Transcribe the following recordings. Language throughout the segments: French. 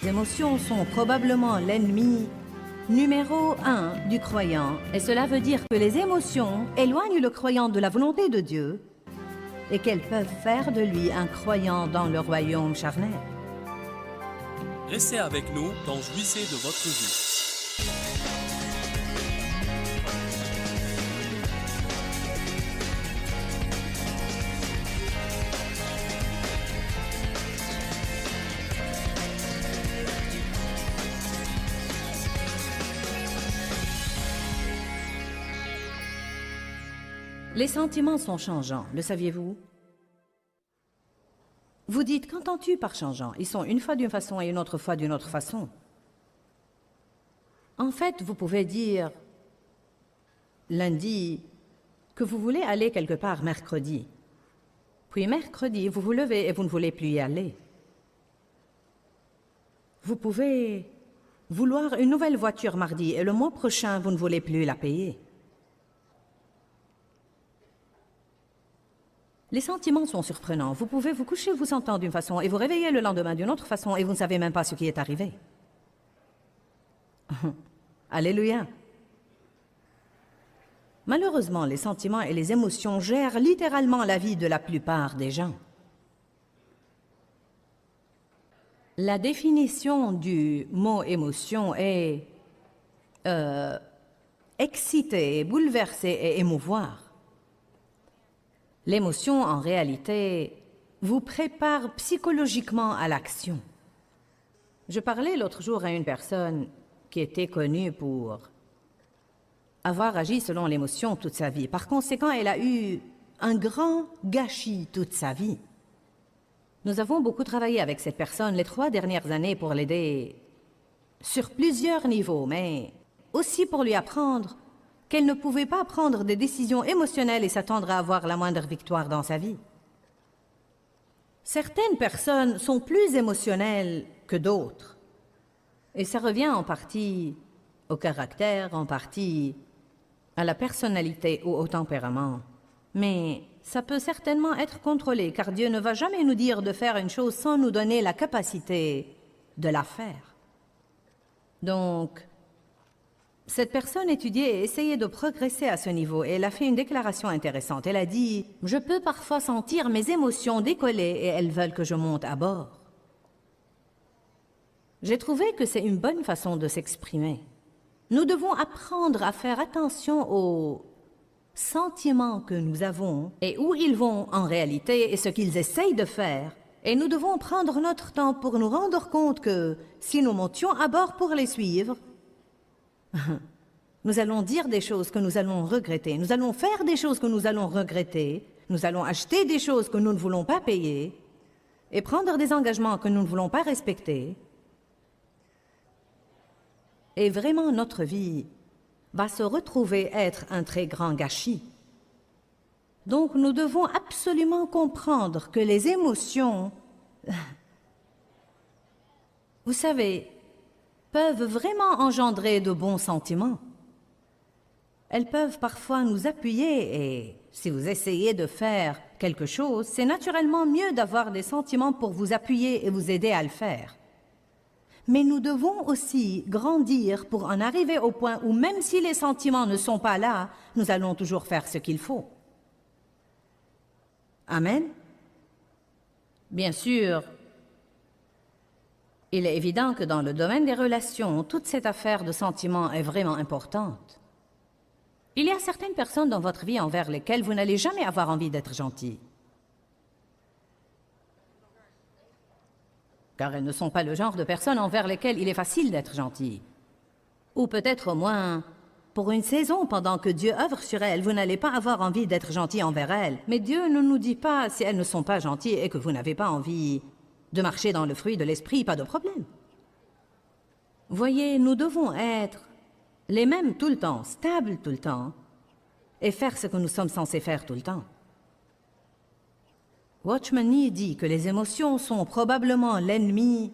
Les émotions sont probablement l'ennemi numéro 1 du croyant, et cela veut dire que les émotions éloignent le croyant de la volonté de Dieu et qu'elles peuvent faire de lui un croyant dans le royaume charnel. Restez avec nous dans Jouissez de votre vie. Les sentiments sont changeants, le saviez-vous? Vous dites, qu'entends-tu par changeant? Ils sont une fois d'une façon et une autre fois d'une autre façon. En fait, vous pouvez dire lundi que vous voulez aller quelque part mercredi. Puis mercredi, vous vous levez et vous ne voulez plus y aller. Vous pouvez vouloir une nouvelle voiture mardi et le mois prochain, vous ne voulez plus la payer. Les sentiments sont surprenants. Vous pouvez vous coucher, vous sentant d'une façon, et vous réveiller le lendemain d'une autre façon, et vous ne savez même pas ce qui est arrivé. Alléluia. Malheureusement, les sentiments et les émotions gèrent littéralement la vie de la plupart des gens. La définition du mot émotion est exciter, bouleverser et émouvoir. L'émotion, en réalité, vous prépare psychologiquement à l'action. Je parlais l'autre jour à une personne qui était connue pour avoir agi selon l'émotion toute sa vie. Par conséquent, elle a eu un grand gâchis toute sa vie. Nous avons beaucoup travaillé avec cette personne les 3 dernières années pour l'aider sur plusieurs niveaux, mais aussi pour lui apprendre qu'elle ne pouvait pas prendre des décisions émotionnelles et s'attendre à avoir la moindre victoire dans sa vie. Certaines personnes sont plus émotionnelles que d'autres. Et ça revient en partie au caractère, en partie à la personnalité ou au tempérament. Mais ça peut certainement être contrôlé, car Dieu ne va jamais nous dire de faire une chose sans nous donner la capacité de la faire. Donc, cette personne étudiait et essayait de progresser à ce niveau, et elle a fait une déclaration intéressante. Elle a dit « Je peux parfois sentir mes émotions décoller et elles veulent que je monte à bord. » J'ai trouvé que c'est une bonne façon de s'exprimer. Nous devons apprendre à faire attention aux sentiments que nous avons et où ils vont en réalité et ce qu'ils essayent de faire. Et nous devons prendre notre temps pour nous rendre compte que si nous montions à bord pour les suivre, nous allons dire des choses que nous allons regretter, nous allons faire des choses que nous allons regretter, nous allons acheter des choses que nous ne voulons pas payer et prendre des engagements que nous ne voulons pas respecter. Et vraiment, notre vie va se retrouver être un très grand gâchis. Donc, nous devons absolument comprendre que les émotions, vous savez, peuvent vraiment engendrer de bons sentiments. Elles peuvent parfois nous appuyer et si vous essayez de faire quelque chose, c'est naturellement mieux d'avoir des sentiments pour vous appuyer et vous aider à le faire. Mais nous devons aussi grandir pour en arriver au point où même si les sentiments ne sont pas là, nous allons toujours faire ce qu'il faut. Amen. Bien sûr, il est évident que dans le domaine des relations, toute cette affaire de sentiments est vraiment importante. Il y a certaines personnes dans votre vie envers lesquelles vous n'allez jamais avoir envie d'être gentil. Car elles ne sont pas le genre de personnes envers lesquelles il est facile d'être gentil. Ou peut-être au moins, pour une saison, pendant que Dieu œuvre sur elles, vous n'allez pas avoir envie d'être gentil envers elles. Mais Dieu ne nous dit pas si elles ne sont pas gentilles et que vous n'avez pas envie de marcher dans le fruit de l'esprit, pas de problème. Voyez, nous devons être les mêmes tout le temps, stables tout le temps, et faire ce que nous sommes censés faire tout le temps. Watchman Nee dit que les émotions sont probablement l'ennemi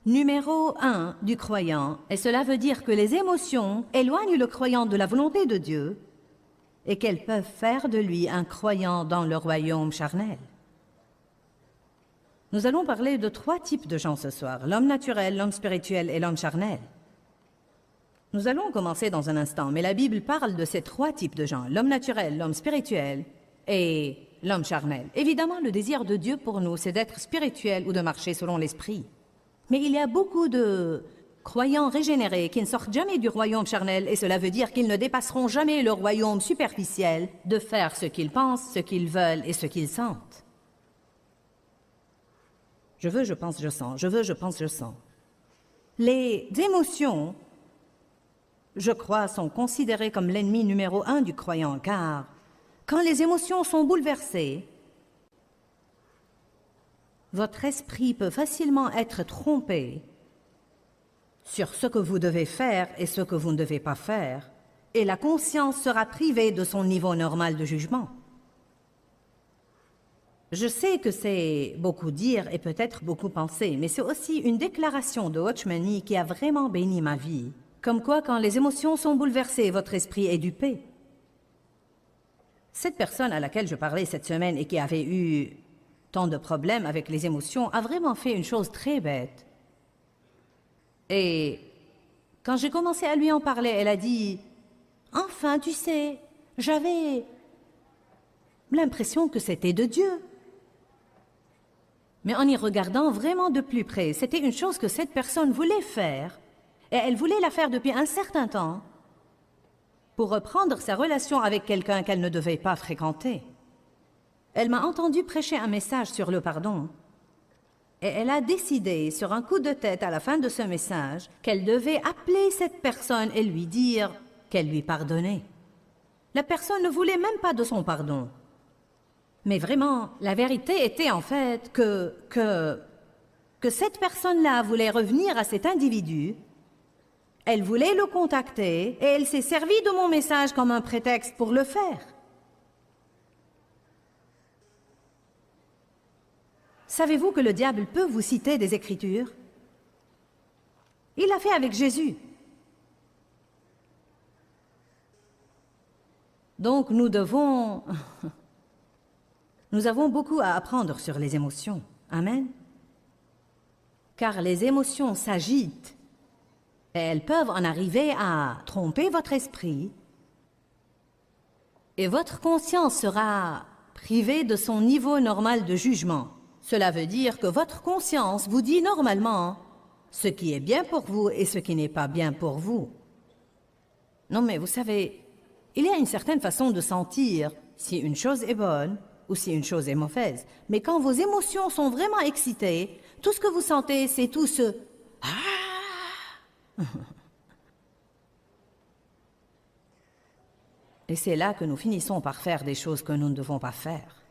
numéro 1 du croyant, et cela veut dire que les émotions éloignent le croyant de la volonté de Dieu et qu'elles peuvent faire de lui un croyant dans le royaume charnel. Nous allons parler de 3 types de gens ce soir, l'homme naturel, l'homme spirituel et l'homme charnel. Nous allons commencer dans un instant, mais la Bible parle de ces 3 types de gens, l'homme naturel, l'homme spirituel et l'homme charnel. Évidemment, le désir de Dieu pour nous, c'est d'être spirituel ou de marcher selon l'esprit. Mais il y a beaucoup de croyants régénérés qui ne sortent jamais du royaume charnel, et cela veut dire qu'ils ne dépasseront jamais le royaume superficiel de faire ce qu'ils pensent, ce qu'ils veulent et ce qu'ils sentent. Je veux, je pense, je sens. Je veux, je pense, je sens. Les émotions, je crois, sont considérées comme l'ennemi numéro 1 du croyant, car quand les émotions sont bouleversées, votre esprit peut facilement être trompé sur ce que vous devez faire et ce que vous ne devez pas faire, et la conscience sera privée de son niveau normal de jugement. Je sais que c'est beaucoup dire et peut-être beaucoup penser, mais c'est aussi une déclaration de Watchman Nee qui a vraiment béni ma vie. Comme quoi, quand les émotions sont bouleversées, votre esprit est dupé. Cette personne à laquelle je parlais cette semaine et qui avait eu tant de problèmes avec les émotions a vraiment fait une chose très bête. Et quand j'ai commencé à lui en parler, elle a dit « Enfin, tu sais, j'avais l'impression que c'était de Dieu. » Mais en y regardant vraiment de plus près, c'était une chose que cette personne voulait faire, et elle voulait la faire depuis un certain temps, pour reprendre sa relation avec quelqu'un qu'elle ne devait pas fréquenter. Elle m'a entendu prêcher un message sur le pardon, et elle a décidé, sur un coup de tête à la fin de ce message, qu'elle devait appeler cette personne et lui dire qu'elle lui pardonnait. La personne ne voulait même pas de son pardon. Mais vraiment, la vérité était en fait que cette personne-là voulait revenir à cet individu, elle voulait le contacter et elle s'est servie de mon message comme un prétexte pour le faire. Savez-vous que le diable peut vous citer des Écritures? Il l'a fait avec Jésus. Donc nous avons beaucoup à apprendre sur les émotions. Amen. Car les émotions s'agitent et elles peuvent en arriver à tromper votre esprit et votre conscience sera privée de son niveau normal de jugement. Cela veut dire que votre conscience vous dit normalement ce qui est bien pour vous et ce qui n'est pas bien pour vous. Non mais vous savez, il y a une certaine façon de sentir si une chose est bonne ou si une chose est mauvaise. Mais quand vos émotions sont vraiment excitées, tout ce que vous sentez, c'est tout ce « Ah !» Et c'est là que nous finissons par faire des choses que nous ne devons pas faire.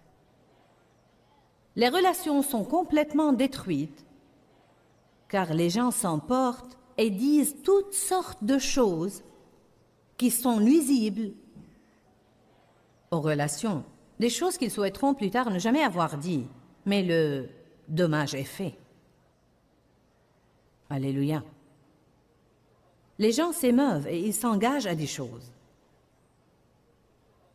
Les relations sont complètement détruites, car les gens s'emportent et disent toutes sortes de choses qui sont nuisibles aux relations. Des choses qu'ils souhaiteront plus tard ne jamais avoir dit, mais le dommage est fait. Alléluia. Les gens s'émeuvent et ils s'engagent à des choses.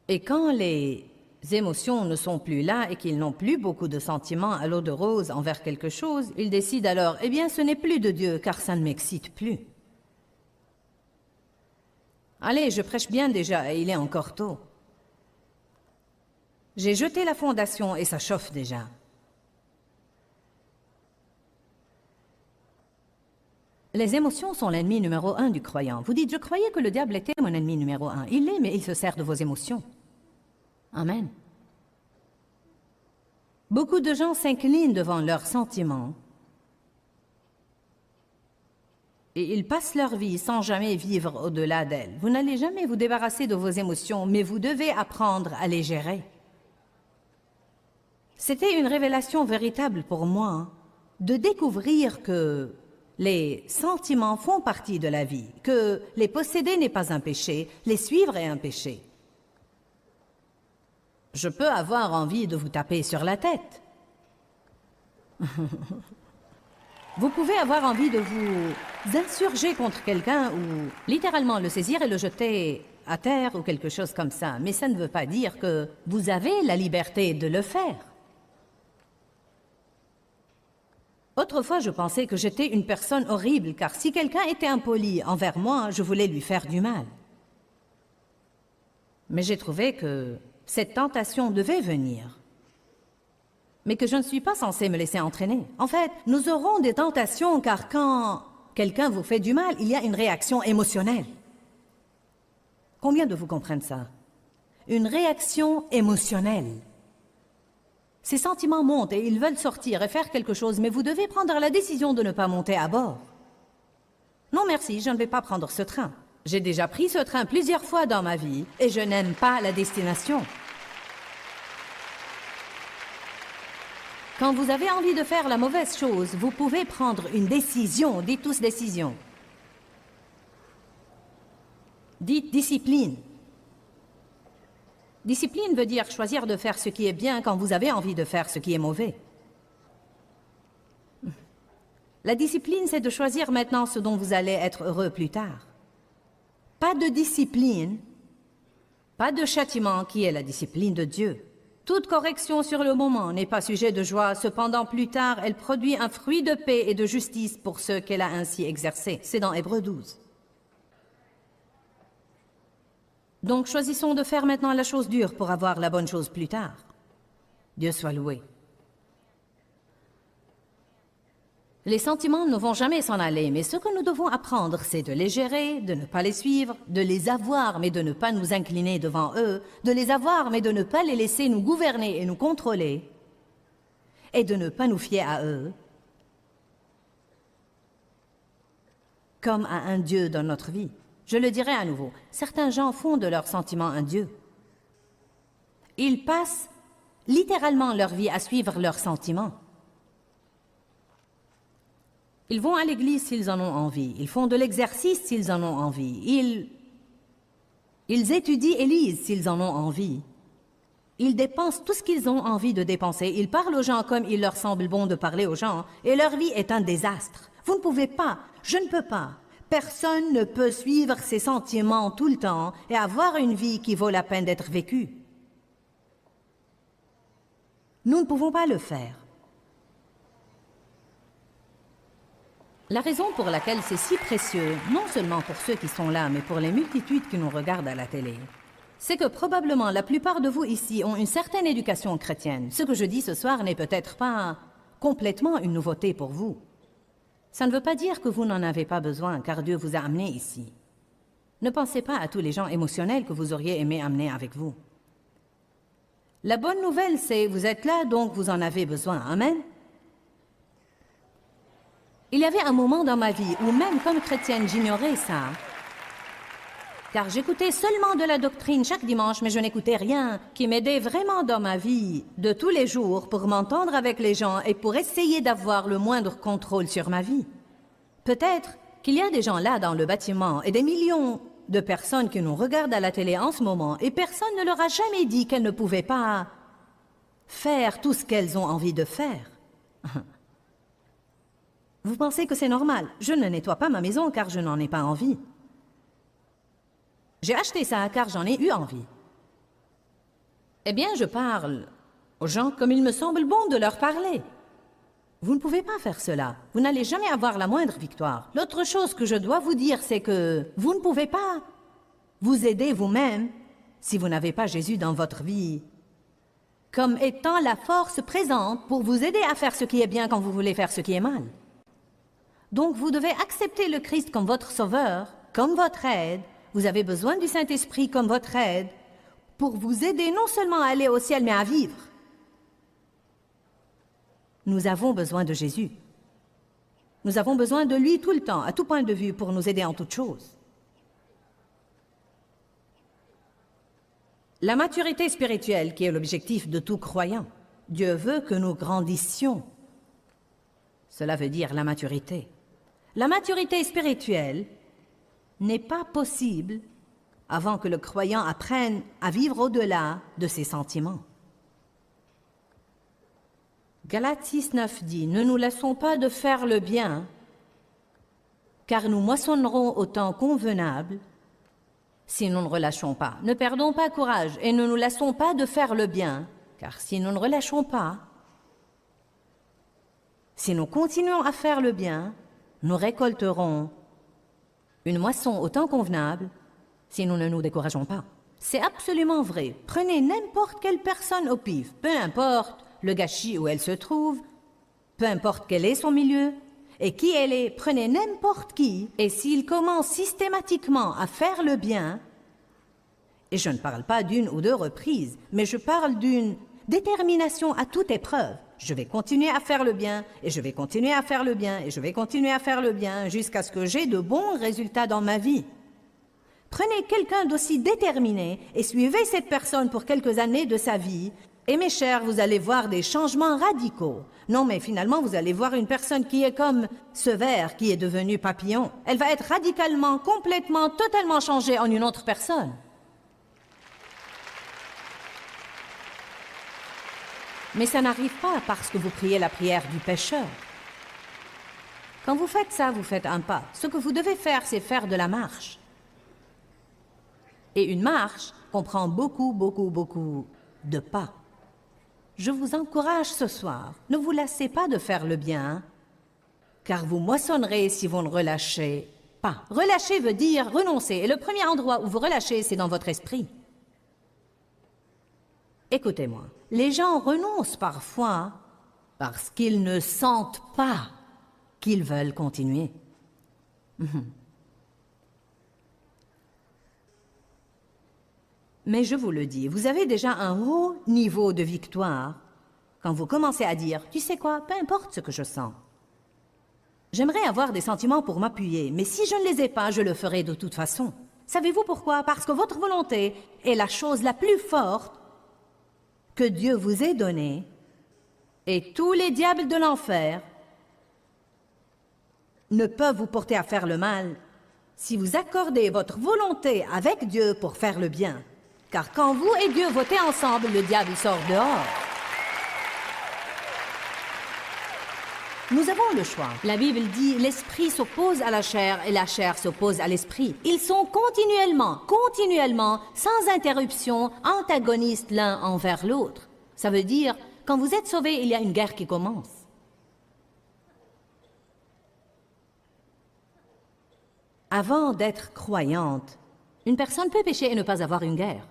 Et quand les émotions ne sont plus là et qu'ils n'ont plus beaucoup de sentiments à l'eau de rose envers quelque chose, ils décident alors, eh bien ce n'est plus de Dieu car ça ne m'excite plus. Allez, je prêche bien déjà et il est encore tôt. J'ai jeté la fondation et ça chauffe déjà. Les émotions sont l'ennemi numéro 1 du croyant. Vous dites, je croyais que le diable était mon ennemi numéro 1. Il l'est, mais il se sert de vos émotions. Amen. Beaucoup de gens s'inclinent devant leurs sentiments et ils passent leur vie sans jamais vivre au-delà d'elles. Vous n'allez jamais vous débarrasser de vos émotions, mais vous devez apprendre à les gérer. C'était une révélation véritable pour moi de découvrir que les sentiments font partie de la vie, que les posséder n'est pas un péché, les suivre est un péché. Je peux avoir envie de vous taper sur la tête. Vous pouvez avoir envie de vous insurger contre quelqu'un ou littéralement le saisir et le jeter à terre ou quelque chose comme ça, mais ça ne veut pas dire que vous avez la liberté de le faire. Autrefois, je pensais que j'étais une personne horrible, car si quelqu'un était impoli envers moi, je voulais lui faire du mal. Mais j'ai trouvé que cette tentation devait venir, mais que je ne suis pas censée me laisser entraîner. En fait, nous aurons des tentations, car quand quelqu'un vous fait du mal, il y a une réaction émotionnelle. Combien de vous comprennent ça? Une réaction émotionnelle. Ces sentiments montent et ils veulent sortir et faire quelque chose, mais vous devez prendre la décision de ne pas monter à bord. Non merci, je ne vais pas prendre ce train. J'ai déjà pris ce train plusieurs fois dans ma vie et je n'aime pas la destination. Quand vous avez envie de faire la mauvaise chose, vous pouvez prendre une décision. Dites tous décision. Dites discipline. Discipline veut dire choisir de faire ce qui est bien quand vous avez envie de faire ce qui est mauvais. La discipline, c'est de choisir maintenant ce dont vous allez être heureux plus tard. Pas de discipline, pas de châtiment qui est la discipline de Dieu. Toute correction sur le moment n'est pas sujet de joie, cependant plus tard, elle produit un fruit de paix et de justice pour ceux qu'elle a ainsi exercés. C'est dans Hébreux 12. Donc choisissons de faire maintenant la chose dure pour avoir la bonne chose plus tard. Dieu soit loué. Les sentiments ne vont jamais s'en aller, mais ce que nous devons apprendre, c'est de les gérer, de ne pas les suivre, de les avoir, mais de ne pas nous incliner devant eux, de les avoir, mais de ne pas les laisser nous gouverner et nous contrôler, et de ne pas nous fier à eux, comme à un Dieu dans notre vie. Je le dirai à nouveau, certains gens font de leurs sentiments un Dieu. Ils passent littéralement leur vie à suivre leurs sentiments. Ils vont à l'église s'ils en ont envie. Ils font de l'exercice s'ils en ont envie. Ils étudient et lisent s'ils en ont envie. Ils dépensent tout ce qu'ils ont envie de dépenser. Ils parlent aux gens comme il leur semble bon de parler aux gens. Et leur vie est un désastre. Vous ne pouvez pas. Je ne peux pas. Personne ne peut suivre ses sentiments tout le temps et avoir une vie qui vaut la peine d'être vécue. Nous ne pouvons pas le faire. La raison pour laquelle c'est si précieux, non seulement pour ceux qui sont là, mais pour les multitudes qui nous regardent à la télé, c'est que probablement la plupart de vous ici ont une certaine éducation chrétienne. Ce que je dis ce soir n'est peut-être pas complètement une nouveauté pour vous. Ça ne veut pas dire que vous n'en avez pas besoin, car Dieu vous a amené ici. Ne pensez pas à tous les gens émotionnels que vous auriez aimé amener avec vous. La bonne nouvelle, c'est vous êtes là, donc vous en avez besoin. Amen. Il y avait un moment dans ma vie où même comme chrétienne, j'ignorais ça. Car j'écoutais seulement de la doctrine chaque dimanche, mais je n'écoutais rien qui m'aidait vraiment dans ma vie de tous les jours pour m'entendre avec les gens et pour essayer d'avoir le moindre contrôle sur ma vie. Peut-être qu'il y a des gens là dans le bâtiment et des millions de personnes qui nous regardent à la télé en ce moment et personne ne leur a jamais dit qu'elles ne pouvaient pas faire tout ce qu'elles ont envie de faire. Vous pensez que c'est normal? Je ne nettoie pas ma maison car je n'en ai pas envie. J'ai acheté ça car j'en ai eu envie. Eh bien, je parle aux gens comme il me semble bon de leur parler. Vous ne pouvez pas faire cela. Vous n'allez jamais avoir la moindre victoire. L'autre chose que je dois vous dire, c'est que vous ne pouvez pas vous aider vous-même si vous n'avez pas Jésus dans votre vie comme étant la force présente pour vous aider à faire ce qui est bien quand vous voulez faire ce qui est mal. Donc, vous devez accepter le Christ comme votre sauveur, comme votre aide. Vous avez besoin du Saint-Esprit comme votre aide pour vous aider non seulement à aller au ciel, mais à vivre. Nous avons besoin de Jésus. Nous avons besoin de lui tout le temps, à tout point de vue, pour nous aider en toutes choses. La maturité spirituelle, qui est l'objectif de tout croyant. Dieu veut que nous grandissions. Cela veut dire la maturité. La maturité spirituelle n'est pas possible avant que le croyant apprenne à vivre au-delà de ses sentiments. Galates 6:9 dit « Ne nous laissons pas de faire le bien, car nous moissonnerons au temps convenable si nous ne relâchons pas. Ne perdons pas courage et ne nous laissons pas de faire le bien, car si nous ne relâchons pas, Si nous continuons à faire le bien, nous récolterons une moisson au temps convenable si nous ne nous décourageons pas. C'est absolument vrai. Prenez n'importe quelle personne au pif, peu importe le gâchis où elle se trouve, peu importe quel est son milieu et qui elle est, prenez n'importe qui, et s'il commence systématiquement à faire le bien, et je ne parle pas d'une ou deux reprises, mais je parle d'une détermination à toute épreuve. Je vais continuer à faire le bien, et je vais continuer à faire le bien, et je vais continuer à faire le bien, jusqu'à ce que j'ai de bons résultats dans ma vie. Prenez quelqu'un d'aussi déterminé et suivez cette personne pour quelques années de sa vie, et mes chers, vous allez voir des changements radicaux. Non, mais finalement, vous allez voir une personne qui est comme ce ver qui est devenu papillon. Elle va être radicalement, complètement, totalement changée en une autre personne. Mais ça n'arrive pas parce que vous priez la prière du pécheur. Quand vous faites ça, vous faites un pas. Ce que vous devez faire, c'est faire de la marche. Et une marche comprend beaucoup de pas. Je vous encourage ce soir, ne vous lassez pas de faire le bien, car vous moissonnerez si vous ne relâchez pas. Relâcher veut dire renoncer, et le premier endroit où vous relâchez, c'est dans votre esprit. Écoutez-moi, les gens renoncent parfois parce qu'ils ne sentent pas qu'ils veulent continuer. Mais je vous le dis, vous avez déjà un haut niveau de victoire quand vous commencez à dire « Tu sais quoi, peu importe ce que je sens. J'aimerais avoir des sentiments pour m'appuyer, mais si je ne les ai pas, je le ferai de toute façon. » Savez-vous pourquoi? Parce que votre volonté est la chose la plus forte que Dieu vous ait donnée, et tous les diables de l'enfer ne peuvent vous porter à faire le mal si vous accordez votre volonté avec Dieu pour faire le bien. Car quand vous et Dieu votez ensemble, le diable sort dehors. Nous avons le choix. La Bible dit, l'esprit s'oppose à la chair et la chair s'oppose à l'esprit. Ils sont continuellement, sans interruption, antagonistes l'un envers l'autre. Ça veut dire, quand vous êtes sauvés, il y a une guerre qui commence. Avant d'être croyante, une personne peut pécher et ne pas avoir une guerre.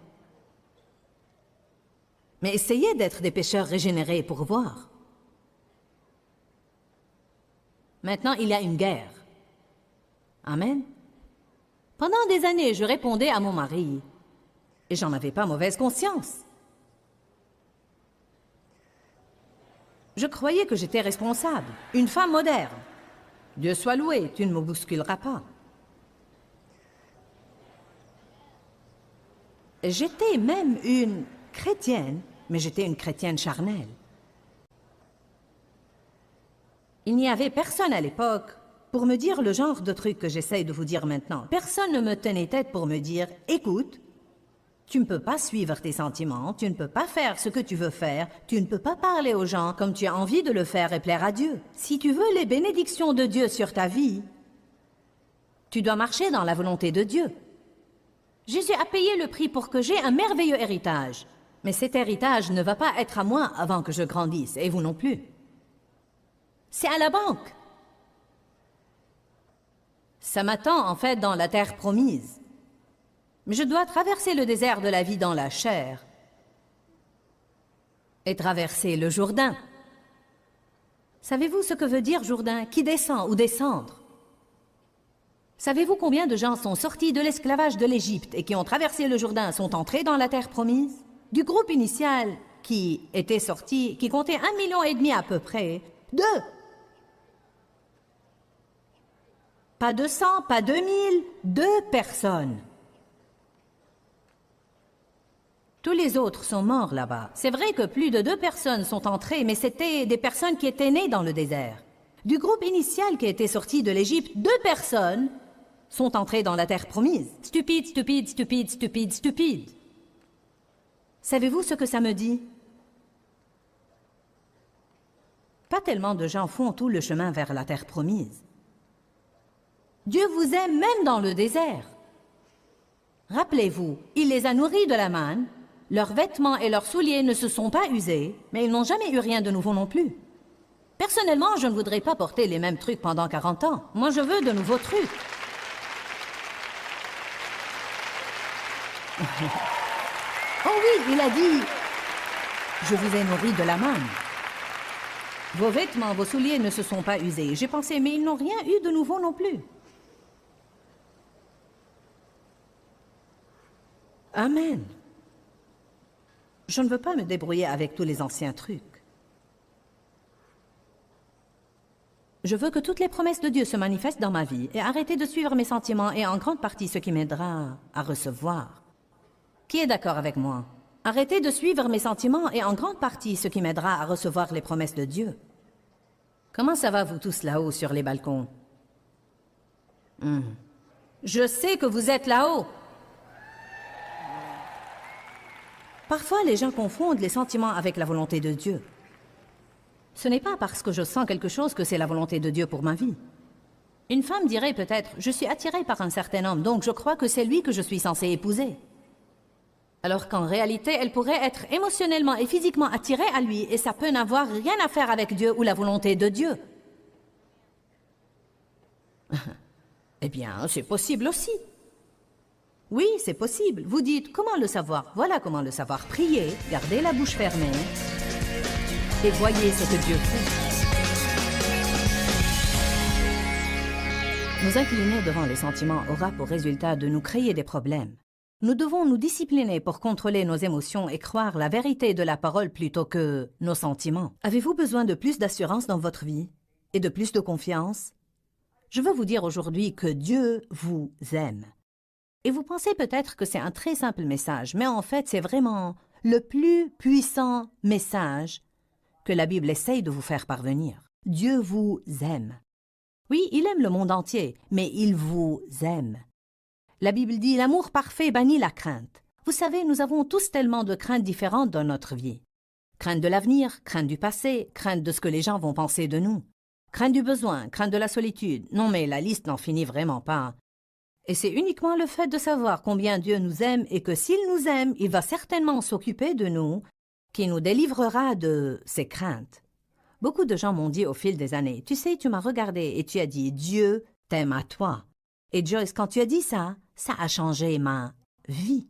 Mais essayez d'être des pécheurs régénérés pour voir. Maintenant, il y a une guerre. Amen. Pendant des années, je répondais à mon mari, et j'en avais pas mauvaise conscience. Je croyais que j'étais responsable, une femme moderne. Dieu soit loué, tu ne me bousculeras pas. J'étais même une chrétienne, mais j'étais une chrétienne charnelle. Il n'y avait personne à l'époque pour me dire le genre de trucs que j'essaye de vous dire maintenant. Personne ne me tenait tête pour me dire « Écoute, tu ne peux pas suivre tes sentiments, tu ne peux pas faire ce que tu veux faire, tu ne peux pas parler aux gens comme tu as envie de le faire et plaire à Dieu. Si tu veux les bénédictions de Dieu sur ta vie, tu dois marcher dans la volonté de Dieu. » Jésus a payé le prix pour que j'aie un merveilleux héritage. Mais cet héritage ne va pas être à moi avant que je grandisse, et vous non plus. C'est à la banque. Ça m'attend en fait dans la terre promise. Mais je dois traverser le désert de la vie dans la chair et traverser le Jourdain. Savez-vous ce que veut dire Jourdain? Qui descend ou descendre? Savez-vous combien de gens sont sortis de l'esclavage de l'Égypte et qui ont traversé le Jourdain sont entrés dans la terre promise? Du groupe initial qui était sorti, qui comptait 1,5 million à peu près, 2. Pas 200, pas 2000, 2 personnes. Tous les autres sont morts là-bas. C'est vrai que plus de 2 personnes sont entrées, mais c'était des personnes qui étaient nées dans le désert. Du groupe initial qui était sorti de l'Égypte, 2 personnes sont entrées dans la terre promise. Stupide, stupide, stupide, stupide, stupide. Savez-vous ce que ça me dit? Pas tellement de gens font tout le chemin vers la terre promise. Dieu vous aime même dans le désert. Rappelez-vous, il les a nourris de la manne, leurs vêtements et leurs souliers ne se sont pas usés, mais ils n'ont jamais eu rien de nouveau non plus. Personnellement, je ne voudrais pas porter les mêmes trucs pendant 40 ans. Moi, je veux de nouveaux trucs. Oh oui, il a dit, je vous ai nourri de la manne. Vos vêtements, vos souliers ne se sont pas usés. J'ai pensé, mais ils n'ont rien eu de nouveau non plus. Amen. Je ne veux pas me débrouiller avec tous les anciens trucs. Je veux que toutes les promesses de Dieu se manifestent dans ma vie et arrêter de suivre mes sentiments est en grande partie ce qui m'aidera à recevoir. Qui est d'accord avec moi? Arrêter de suivre mes sentiments est en grande partie ce qui m'aidera à recevoir les promesses de Dieu. Comment ça va, vous tous là-haut sur les balcons? Je sais que vous êtes là-haut. Parfois, les gens confondent les sentiments avec la volonté de Dieu. Ce n'est pas parce que je sens quelque chose que c'est la volonté de Dieu pour ma vie. Une femme dirait peut-être, je suis attirée par un certain homme, donc je crois que c'est lui que je suis censée épouser. Alors qu'en réalité, elle pourrait être émotionnellement et physiquement attirée à lui, et ça peut n'avoir rien à faire avec Dieu ou la volonté de Dieu. Eh bien, c'est possible aussi. Oui, c'est possible. Vous dites, comment le savoir? Voilà comment le savoir. Priez, gardez la bouche fermée, et voyez ce que Dieu fait. Nous incliner devant les sentiments aura pour résultat de nous créer des problèmes. Nous devons nous discipliner pour contrôler nos émotions et croire la vérité de la parole plutôt que nos sentiments. Avez-vous besoin de plus d'assurance dans votre vie et de plus de confiance? Je veux vous dire aujourd'hui que Dieu vous aime. Et vous pensez peut-être que c'est un très simple message, mais en fait, c'est vraiment le plus puissant message que la Bible essaye de vous faire parvenir. Dieu vous aime. Oui, il aime le monde entier, mais il vous aime. La Bible dit « L'amour parfait bannit la crainte ». Vous savez, nous avons tous tellement de craintes différentes dans notre vie. Crainte de l'avenir, crainte du passé, crainte de ce que les gens vont penser de nous. Crainte du besoin, crainte de la solitude. Non, mais la liste n'en finit vraiment pas. Et c'est uniquement le fait de savoir combien Dieu nous aime et que s'il nous aime, il va certainement s'occuper de nous, qui nous délivrera de ces craintes. Beaucoup de gens m'ont dit au fil des années, « Tu sais, tu m'as regardé et tu as dit, Dieu t'aime à toi. » Et Joyce, quand tu as dit ça, ça a changé ma vie.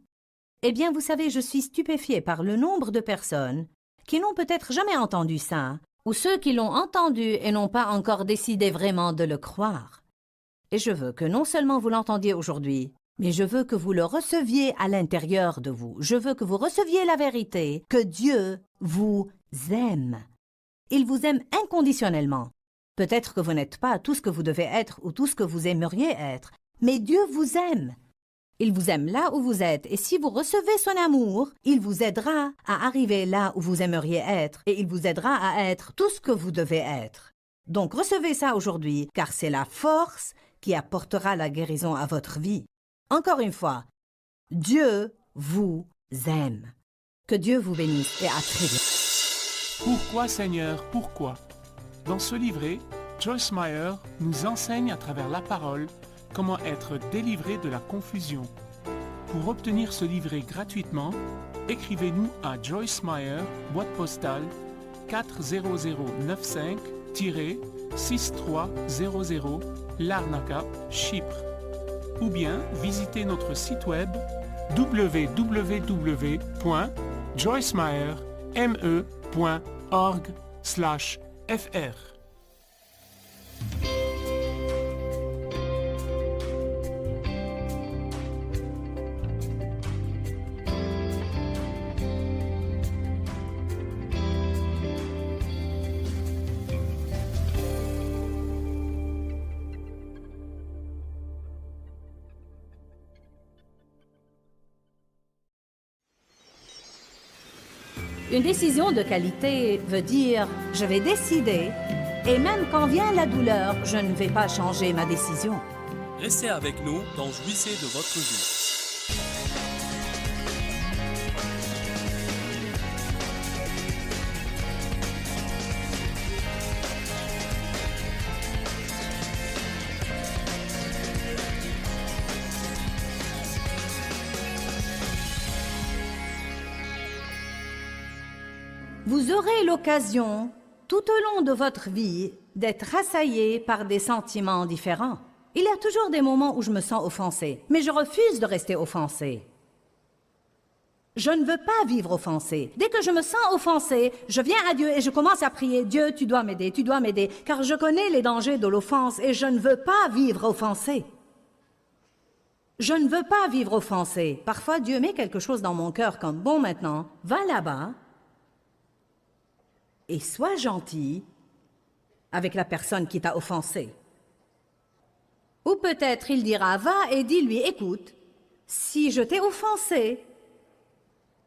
Eh bien, vous savez, je suis stupéfiée par le nombre de personnes qui n'ont peut-être jamais entendu ça, ou ceux qui l'ont entendu et n'ont pas encore décidé vraiment de le croire. Et je veux que non seulement vous l'entendiez aujourd'hui, mais je veux que vous le receviez à l'intérieur de vous. Je veux que vous receviez la vérité, que Dieu vous aime. Il vous aime inconditionnellement. Peut-être que vous n'êtes pas tout ce que vous devez être ou tout ce que vous aimeriez être, mais Dieu vous aime. Il vous aime là où vous êtes, et si vous recevez son amour, il vous aidera à arriver là où vous aimeriez être, et il vous aidera à être tout ce que vous devez être. Donc recevez ça aujourd'hui, car c'est la force qui apportera la guérison à votre vie. Encore une fois, Dieu vous aime. Que Dieu vous bénisse et à très bientôt. Pourquoi Seigneur, pourquoi? Dans ce livret, Joyce Meyer nous enseigne à travers la parole comment être délivré de la confusion. Pour obtenir ce livret gratuitement, écrivez-nous à Joyce Meyer, boîte postale 40095-6300 Larnaca, Chypre. Ou bien visitez notre site web www.joycemeyer.org/fr. Une décision de qualité veut dire « je vais décider » et même quand vient la douleur, je ne vais pas changer ma décision. Restez avec nous dans Jouissez de votre vie. Vous aurez l'occasion tout au long de votre vie d'être assaillé par des sentiments différents. Il y a toujours des moments où je me sens offensée, mais je refuse de rester offensée. Je ne veux pas vivre offensée. Dès que je me sens offensée, je viens à Dieu et je commence à prier. Dieu, tu dois m'aider, car je connais les dangers de l'offense et je ne veux pas vivre offensée. Je ne veux pas vivre offensée. Parfois, Dieu met quelque chose dans mon cœur comme, bon, maintenant, va là-bas et sois gentil avec la personne qui t'a offensé. Ou peut-être il dira, va et dis-lui, écoute, si je t'ai offensé,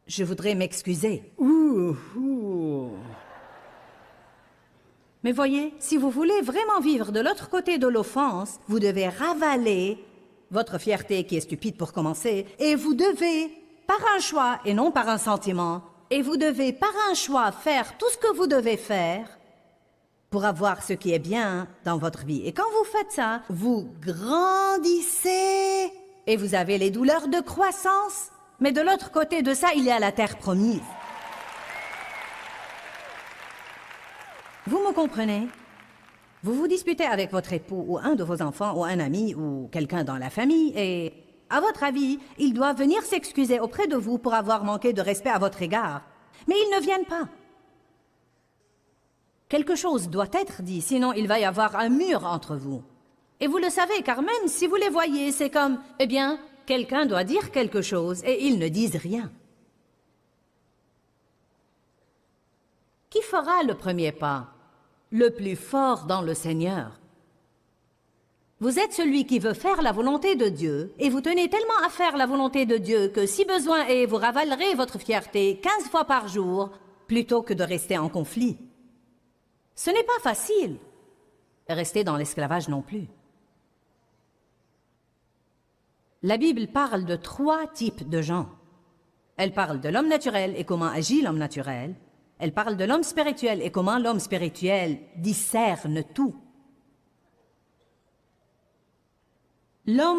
je voudrais m'excuser. Mais voyez, si vous voulez vraiment vivre de l'autre côté de l'offense, vous devez ravaler votre fierté qui est stupide pour commencer, et vous devez, par un choix et non par un sentiment, et vous devez par un choix faire tout ce que vous devez faire pour avoir ce qui est bien dans votre vie. Et quand vous faites ça, vous grandissez et vous avez les douleurs de croissance. Mais de l'autre côté de ça, il y a la terre promise. Vous me comprenez? Vous vous disputez avec votre époux ou un de vos enfants ou un ami ou quelqu'un dans la famille et, à votre avis, il doit venir s'excuser auprès de vous pour avoir manqué de respect à votre égard. Mais ils ne viennent pas. Quelque chose doit être dit, sinon il va y avoir un mur entre vous. Et vous le savez, car même si vous les voyez, c'est comme, eh bien, quelqu'un doit dire quelque chose et ils ne disent rien. Qui fera le premier pas? Le plus fort dans le Seigneur. Vous êtes celui qui veut faire la volonté de Dieu et vous tenez tellement à faire la volonté de Dieu que si besoin est, vous ravalerez votre fierté 15 fois par jour plutôt que de rester en conflit. Ce n'est pas facile. Rester dans l'esclavage non plus. La Bible parle de 3 types de gens. Elle parle de l'homme naturel et comment agit l'homme naturel. Elle parle de l'homme spirituel et comment l'homme spirituel discerne tout. L'homme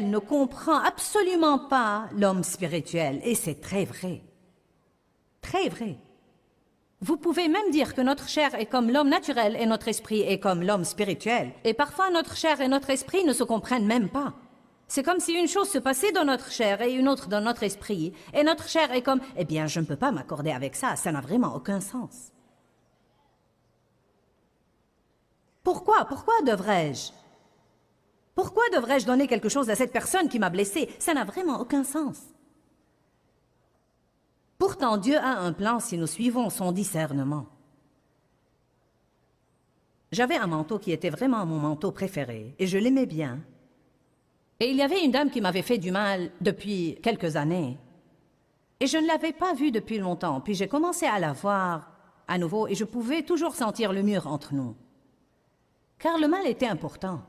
ne comprend absolument pas l'homme spirituel, et c'est très vrai. Très vrai. Vous pouvez même dire que notre chair est comme l'homme naturel et notre esprit est comme l'homme spirituel. Et parfois, notre chair et notre esprit ne se comprennent même pas. C'est comme si une chose se passait dans notre chair et une autre dans notre esprit. Et notre chair est comme, eh bien, je ne peux pas m'accorder avec ça, ça n'a vraiment aucun sens. Pourquoi devrais-je? Pourquoi devrais-je donner quelque chose à cette personne qui m'a blessé? Ça n'a vraiment aucun sens. Pourtant, Dieu a un plan si nous suivons son discernement. J'avais un manteau qui était vraiment mon manteau préféré, et je l'aimais bien. Et il y avait une dame qui m'avait fait du mal depuis quelques années. Et je ne l'avais pas vue depuis longtemps, puis j'ai commencé à la voir à nouveau et je pouvais toujours sentir le mur entre nous. Car le mal était important.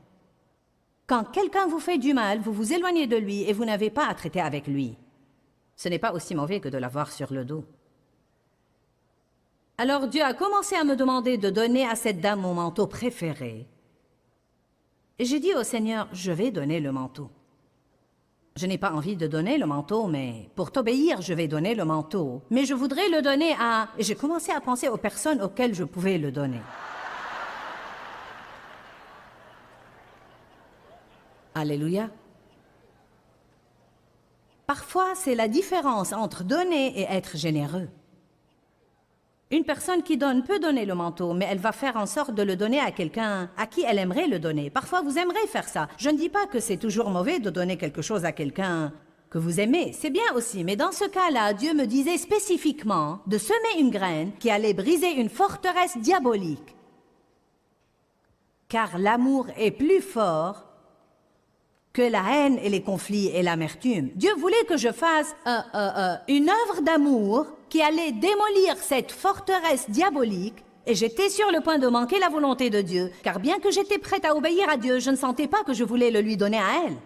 Quand quelqu'un vous fait du mal, vous vous éloignez de lui et vous n'avez pas à traiter avec lui. Ce n'est pas aussi mauvais que de l'avoir sur le dos. Alors Dieu a commencé à me demander de donner à cette dame mon manteau préféré. Et j'ai dit au Seigneur, je vais donner le manteau. Je n'ai pas envie de donner le manteau, mais pour t'obéir, je vais donner le manteau. Mais je voudrais le donner à... Et j'ai commencé à penser aux personnes auxquelles je pouvais le donner. Alléluia. Parfois, c'est la différence entre donner et être généreux. Une personne qui donne peut donner le manteau, mais elle va faire en sorte de le donner à quelqu'un à qui elle aimerait le donner. Parfois, vous aimerez faire ça. Je ne dis pas que c'est toujours mauvais de donner quelque chose à quelqu'un que vous aimez. C'est bien aussi, mais dans ce cas-là, Dieu me disait spécifiquement de semer une graine qui allait briser une forteresse diabolique. Car l'amour est plus fort que la haine et les conflits et l'amertume. Dieu voulait que je fasse une œuvre d'amour qui allait démolir cette forteresse diabolique et j'étais sur le point de manquer la volonté de Dieu, car bien que j'étais prête à obéir à Dieu, je ne sentais pas que je voulais le lui donner à elle.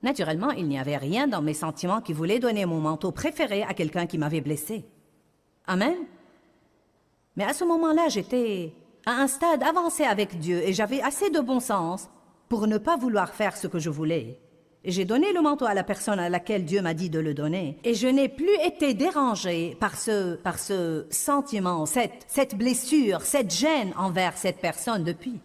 Naturellement, il n'y avait rien dans mes sentiments qui voulait donner mon manteau préféré à quelqu'un qui m'avait blessé. Amen. Mais à ce moment-là, j'étais à un stade avancé avec Dieu et j'avais assez de bon sens pour ne pas vouloir faire ce que je voulais. Et j'ai donné le manteau à la personne à laquelle Dieu m'a dit de le donner. Et je n'ai plus été dérangée par ce sentiment, cette blessure, cette gêne envers cette personne depuis.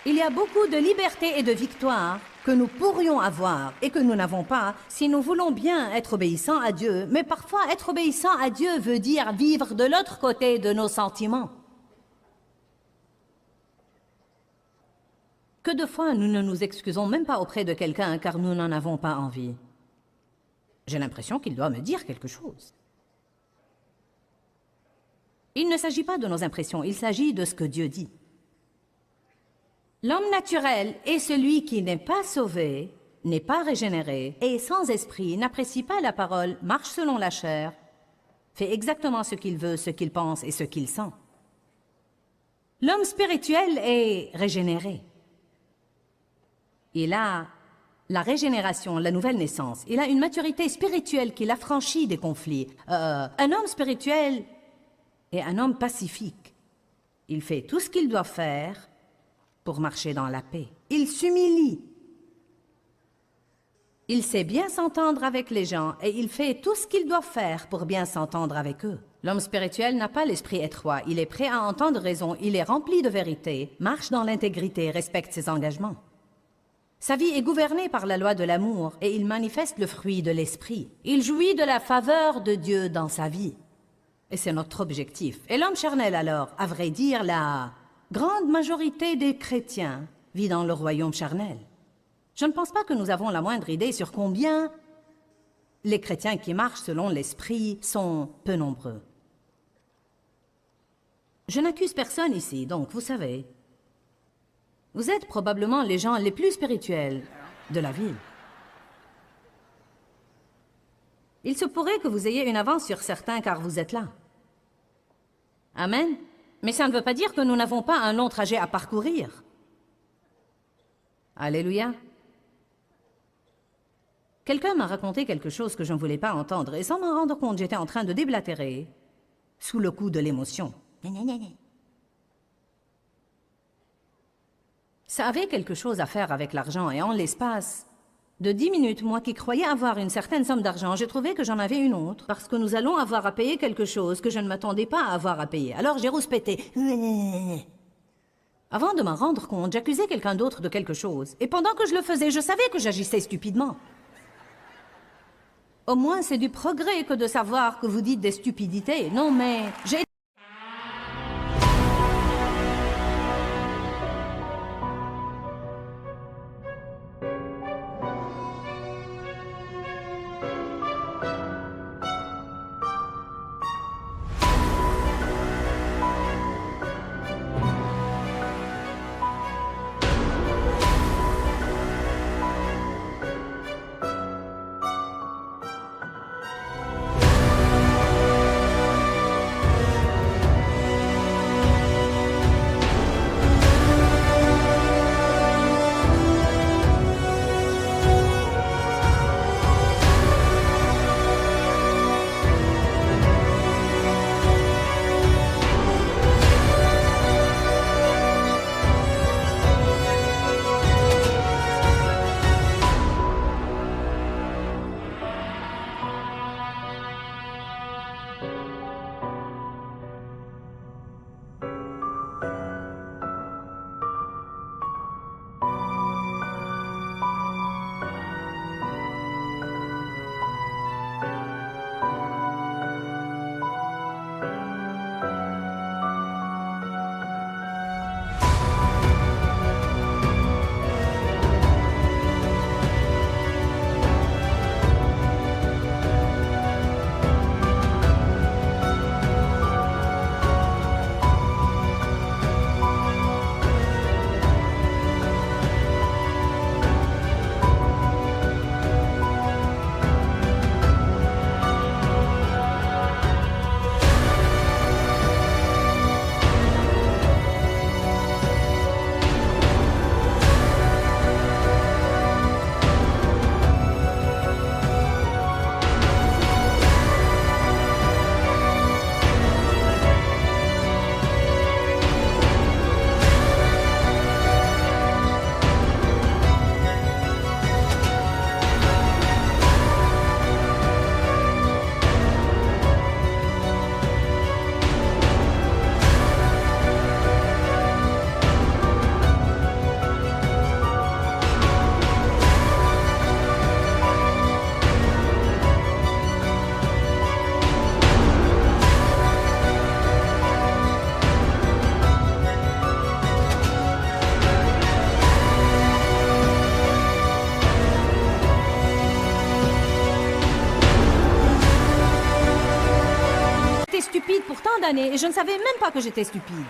Il y a beaucoup de liberté et de victoire que nous pourrions avoir et que nous n'avons pas si nous voulons bien être obéissants à Dieu. Mais parfois, être obéissant à Dieu veut dire vivre de l'autre côté de nos sentiments. Que de fois, nous ne nous excusons même pas auprès de quelqu'un car nous n'en avons pas envie. J'ai l'impression qu'il doit me dire quelque chose. Il ne s'agit pas de nos impressions, il s'agit de ce que Dieu dit. L'homme naturel est celui qui n'est pas sauvé, n'est pas régénéré, est sans esprit, n'apprécie pas la parole, marche selon la chair, fait exactement ce qu'il veut, ce qu'il pense et ce qu'il sent. L'homme spirituel est régénéré. Il a la régénération, la nouvelle naissance. Il a une maturité spirituelle qui l'affranchit des conflits. Un homme spirituel est un homme pacifique. Il fait tout ce qu'il doit faire pour marcher dans la paix. Il s'humilie. Il sait bien s'entendre avec les gens et il fait tout ce qu'il doit faire pour bien s'entendre avec eux. L'homme spirituel n'a pas l'esprit étroit. Il est prêt à entendre raison. Il est rempli de vérité, marche dans l'intégrité, respecte ses engagements. Sa vie est gouvernée par la loi de l'amour et il manifeste le fruit de l'esprit. Il jouit de la faveur de Dieu dans sa vie. Et c'est notre objectif. Et l'homme charnel alors, à vrai dire, la grande majorité des chrétiens vit dans le royaume charnel. Je ne pense pas que nous avons la moindre idée sur combien les chrétiens qui marchent selon l'esprit sont peu nombreux. Je n'accuse personne ici, donc vous savez. Vous êtes probablement les gens les plus spirituels de la ville. Il se pourrait que vous ayez une avance sur certains car vous êtes là. Amen. Mais ça ne veut pas dire que nous n'avons pas un long trajet à parcourir. Alléluia. Quelqu'un m'a raconté quelque chose que je ne voulais pas entendre et sans m'en rendre compte, j'étais en train de déblatérer sous le coup de l'émotion. Ça avait quelque chose à faire avec l'argent et en l'espace de 10 minutes, moi qui croyais avoir une certaine somme d'argent, j'ai trouvé que j'en avais une autre parce que nous allons avoir à payer quelque chose que je ne m'attendais pas à avoir à payer. Alors j'ai rouspété. Avant de m'en rendre compte, j'accusais quelqu'un d'autre de quelque chose. Et pendant que je le faisais, je savais que j'agissais stupidement. Au moins, c'est du progrès que de savoir que vous dites des stupidités. Non, mais j'ai... pour tant d'années et je ne savais même pas que j'étais stupide.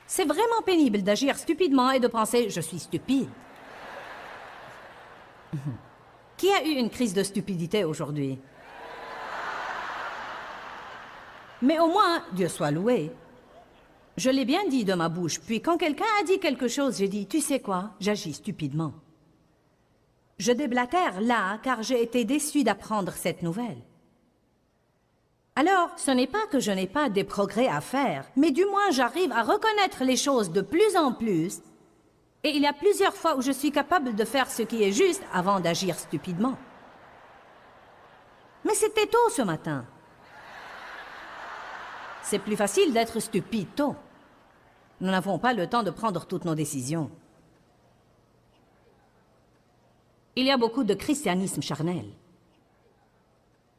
C'est vraiment pénible d'agir stupidement et de penser « je suis stupide ». Qui a eu une crise de stupidité aujourd'hui? Mais au moins, Dieu soit loué. Je l'ai bien dit de ma bouche, puis quand quelqu'un a dit quelque chose, j'ai dit « tu sais quoi, j'agis stupidement ». Je déblatère là, car j'ai été déçu d'apprendre cette nouvelle. Alors, ce n'est pas que je n'ai pas des progrès à faire, mais du moins j'arrive à reconnaître les choses de plus en plus, et il y a plusieurs fois où je suis capable de faire ce qui est juste avant d'agir stupidement. Mais c'était tôt ce matin. C'est plus facile d'être stupide tôt. Nous n'avons pas le temps de prendre toutes nos décisions. Il y a beaucoup de christianisme charnel.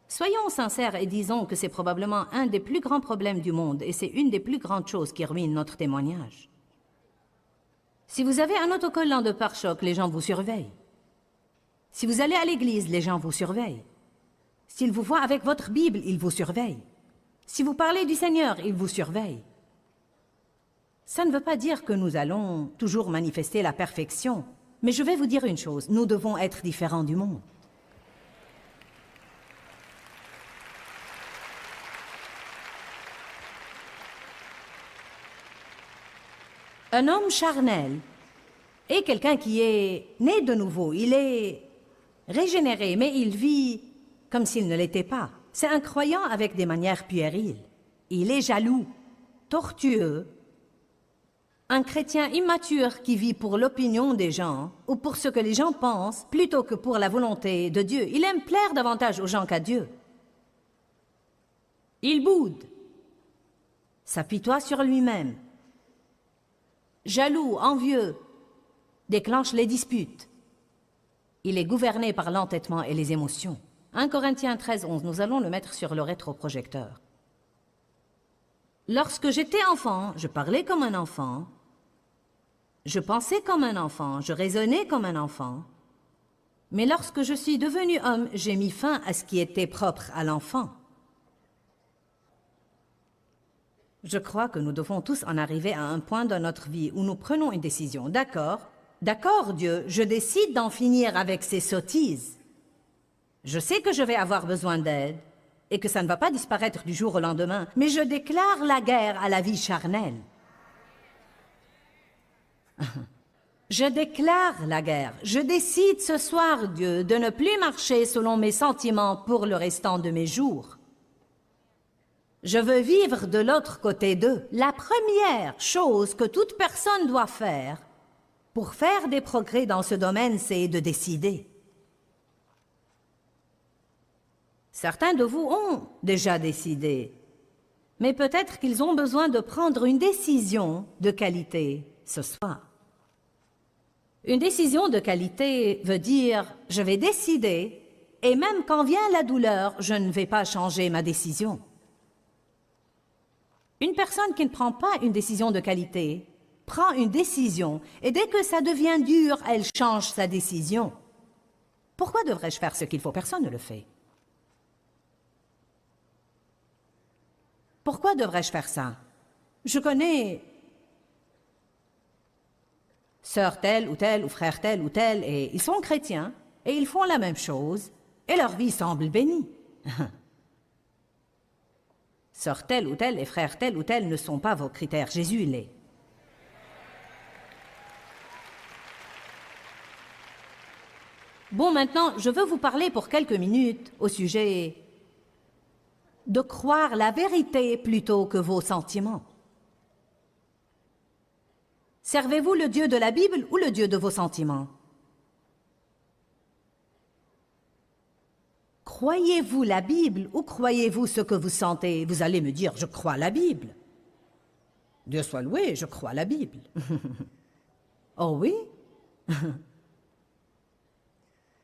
Soyons sincères et disons que c'est probablement un des plus grands problèmes du monde et c'est une des plus grandes choses qui ruinent notre témoignage. Si vous avez un autocollant de pare-choc, les gens vous surveillent. Si vous allez à l'église, les gens vous surveillent. S'ils vous voient avec votre Bible, ils vous surveillent. Si vous parlez du Seigneur, ils vous surveillent. Ça ne veut pas dire que nous allons toujours manifester la perfection, mais je vais vous dire une chose, nous devons être différents du monde. Un homme charnel est quelqu'un qui est né de nouveau, il est régénéré, mais il vit comme s'il ne l'était pas. C'est un croyant avec des manières puériles. Il est jaloux, tortueux, un chrétien immature qui vit pour l'opinion des gens ou pour ce que les gens pensent plutôt que pour la volonté de Dieu. Il aime plaire davantage aux gens qu'à Dieu. Il boude, s'apitoie sur lui-même. Jaloux, envieux, déclenche les disputes. Il est gouverné par l'entêtement et les émotions. 1 Corinthiens 13, 11, nous allons le mettre sur le rétroprojecteur. Lorsque j'étais enfant, je parlais comme un enfant, je pensais comme un enfant, je raisonnais comme un enfant. Mais lorsque je suis devenu homme, j'ai mis fin à ce qui était propre à l'enfant. Je crois que nous devons tous en arriver à un point dans notre vie où nous prenons une décision. D'accord, Dieu, je décide d'en finir avec ces sottises. Je sais que je vais avoir besoin d'aide et que ça ne va pas disparaître du jour au lendemain, mais je déclare la guerre à la vie charnelle. Je déclare la guerre. Je décide ce soir, Dieu, de ne plus marcher selon mes sentiments pour le restant de mes jours. Je veux vivre de l'autre côté d'eux. La première chose que toute personne doit faire pour faire des progrès dans ce domaine, c'est de décider. Certains de vous ont déjà décidé, mais peut-être qu'ils ont besoin de prendre une décision de qualité ce soir. Une décision de qualité veut dire « je vais décider et même quand vient la douleur, je ne vais pas changer ma décision ». Une personne qui ne prend pas une décision de qualité prend une décision et dès que ça devient dur, elle change sa décision. Pourquoi devrais-je faire ce qu'il faut? Personne ne le fait. Pourquoi devrais-je faire ça? Je connais sœur telle ou frère tel ou tel et ils sont chrétiens et ils font la même chose et leur vie semble bénie. Sœur telle ou telle et frère tel ou tel ne sont pas vos critères, Jésus l'est. Bon, maintenant, je veux vous parler pour quelques minutes au sujet de croire la vérité plutôt que vos sentiments. Servez-vous le Dieu de la Bible ou le Dieu de vos sentiments? Croyez-vous la Bible ou croyez-vous ce que vous sentez? Vous allez me dire, je crois la Bible. Dieu soit loué, je crois la Bible. Oh oui?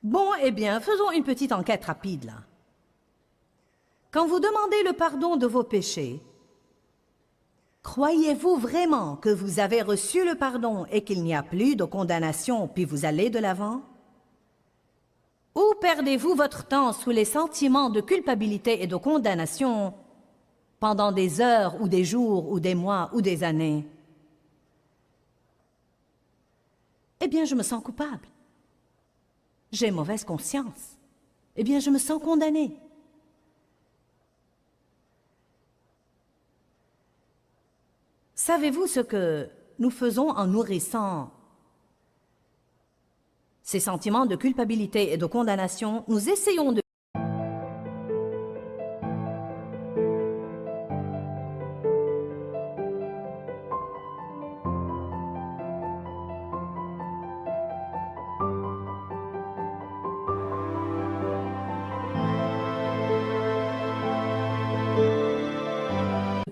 Bon, eh bien, faisons une petite enquête rapide, là. Quand vous demandez le pardon de vos péchés, croyez-vous vraiment que vous avez reçu le pardon et qu'il n'y a plus de condamnation, puis vous allez de l'avant? Ou perdez-vous votre temps sous les sentiments de culpabilité et de condamnation pendant des heures ou des jours ou des mois ou des années? Eh bien, je me sens coupable. J'ai mauvaise conscience. Eh bien, je me sens condamné. Savez-vous ce que nous faisons en nourrissant ces sentiments de culpabilité et de condamnation? Nous essayons de